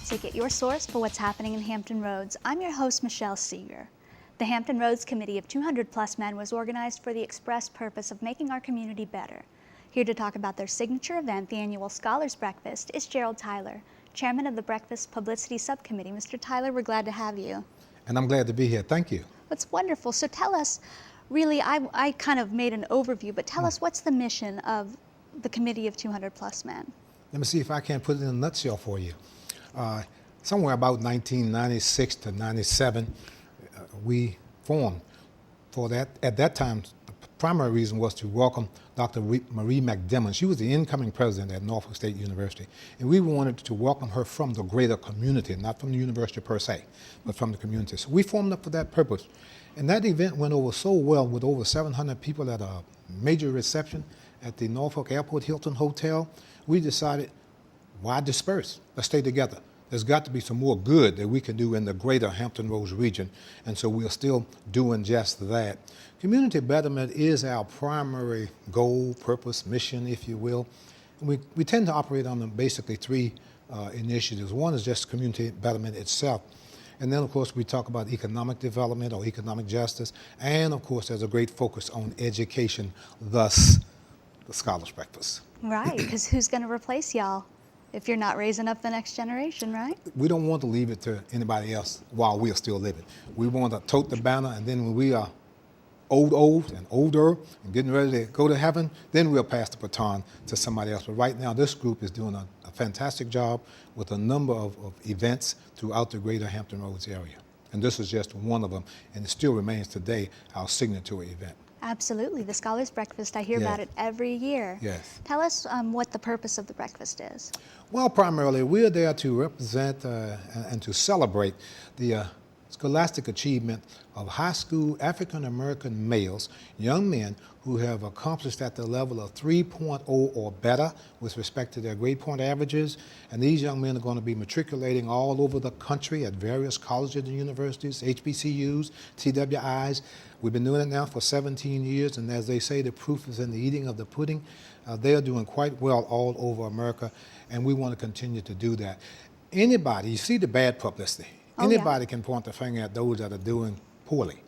Ticket, your source for what's happening in Hampton Roads. I'm your host, Michelle Seeger. The Hampton Roads Committee of 200-plus men was organized for the express purpose of making our community better. Here to talk about their signature event, the annual Scholars Breakfast, is Gerald Tyler, chairman of the Breakfast Publicity Subcommittee. Mr. Tyler, we're glad to have you. And I'm glad to be here. Thank you. That's wonderful. So tell us, really, I kind of made an overview, but tell us what's the mission of the Committee of 200-plus men? Let me see if I can put it in a nutshell for you. Somewhere about 1996 to 97, we formed for that. At that time, the primary reason was to welcome Dr. Marie McDermott. She was the incoming president at Norfolk State University, and we wanted to welcome her from the greater community, not from the university per se, but from the community. So we formed up for that purpose. And that event went over so well with over 700 people at a major reception at the Norfolk Airport Hilton Hotel. We decided, why disperse? Let's stay together. There's got to be some more good that we can do in the greater Hampton Roads region, and so we're still doing just that. Community betterment is our primary goal, purpose, mission, if you will. We tend to operate on basically three initiatives. One is just community betterment itself. And then, of course, we talk about economic development or economic justice. And, of course, there's a great focus on education, thus the Scholars Breakfast. Right, because who's going to replace y'all if you're not raising up the next generation, right? We don't want to leave it to anybody else while we are still living. We want to tote the banner, and then when we are old and older and getting ready to go to heaven, then we'll pass the baton to somebody else. But right now, this group is doing a fantastic job with a number of events throughout the greater Hampton Roads area. And this is just one of them, and it still remains today our signatory event. Absolutely. The Scholars Breakfast, I hear about it every year. Yes. Tell us what the purpose of the breakfast is. Well, primarily, we're there to represent and to celebrate the scholastic achievement of high school African-American males, young men who have accomplished at the level of 3.0 or better with respect to their grade point averages. And these young men are going to be matriculating all over the country at various colleges and universities, HBCUs, TWIs. We've been doing it now for 17 years, and as they say, the proof is in the eating of the pudding. They are doing quite well all over America, and we want to continue to do that. Anybody, you see the bad publicity. Anybody can point the finger at those that are doing poorly,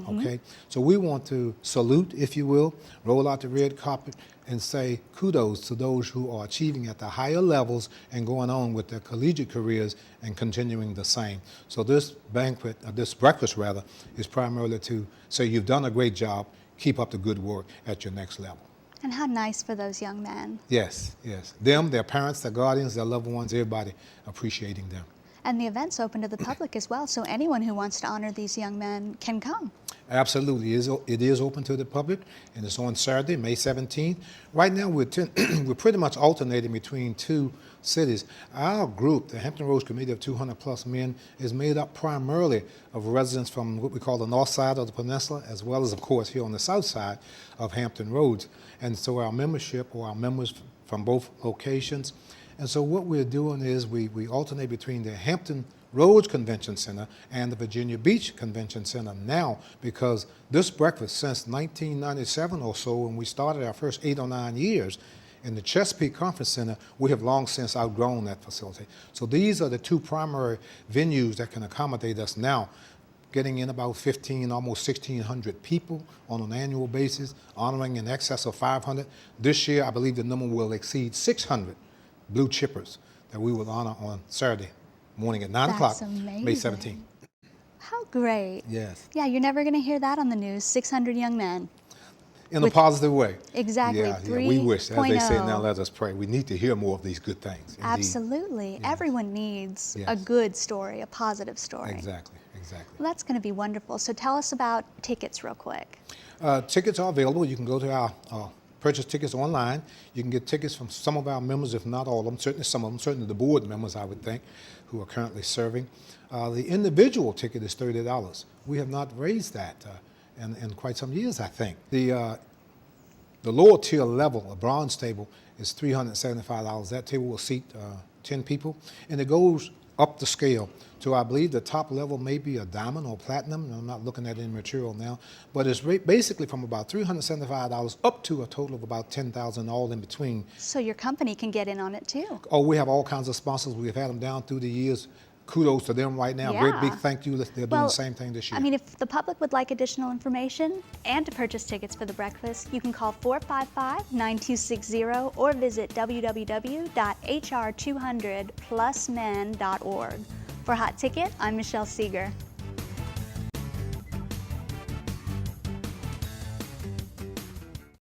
okay? So we want to salute, if you will, roll out the red carpet and say kudos to those who are achieving at the higher levels and going on with their collegiate careers and continuing the same. So this banquet, this breakfast rather, is primarily to say you've done a great job, keep up the good work at your next level. And how nice for those young men. Yes, yes. Them, their parents, their guardians, their loved ones, everybody appreciating them. And the event's open to the public as well, so anyone who wants to honor these young men can come. Absolutely. It is open to the public, and it's on Saturday, May 17th. Right now, we're pretty much alternating between two cities. Our group, the Hampton Roads Committee of 200-plus men, is made up primarily of residents from what we call the north side of the peninsula, as well as, of course, here on the south side of Hampton Roads. And so our membership, or our members from both locations. And so what we're doing is we alternate between the Hampton Roads Convention Center and the Virginia Beach Convention Center now, because this breakfast, since 1997 or so, when we started our first 8 or 9 years in the Chesapeake Conference Center, we have long since outgrown that facility. So these are the two primary venues that can accommodate us now, getting in about 15, almost 1,600 people on an annual basis, honoring in excess of 500. This year, I believe the number will exceed 600 blue chippers that we will honor on Saturday morning at 9 o'clock, May 17th. How great. Yes. Yeah, you're never going to hear that on the news, 600 young men. In a positive way. Exactly. Yeah, we wish, as they say, now let us pray. We need to hear more of these good things. Indeed. Absolutely. Yes. Everyone needs a good story, a positive story. Exactly, exactly. Well, that's going to be wonderful. So tell us about tickets real quick. Tickets are available. You can go to our purchase tickets online. You can get tickets from some of our members, if not all of them, certainly some of them, certainly the board members, I would think, who are currently serving. The individual ticket is $30. We have not raised that in quite some years, I think. The lower tier level, a bronze table, is $375. That table will seat 10 people, and it goes up the scale to, I believe the top level may be a diamond or platinum. I'm not looking at any material now, but it's basically from about $375 up to a total of about $10,000, all in between. So your company can get in on it too. Oh, we have all kinds of sponsors. We've had them down through the years. Kudos to them right now. Great Yeah. big thank you. They're doing the same thing this year. I mean, if the public would like additional information and to purchase tickets for the breakfast, you can call 455-9260 or visit www.hr200plusmen.org. For Hot Ticket, I'm Michelle Seeger.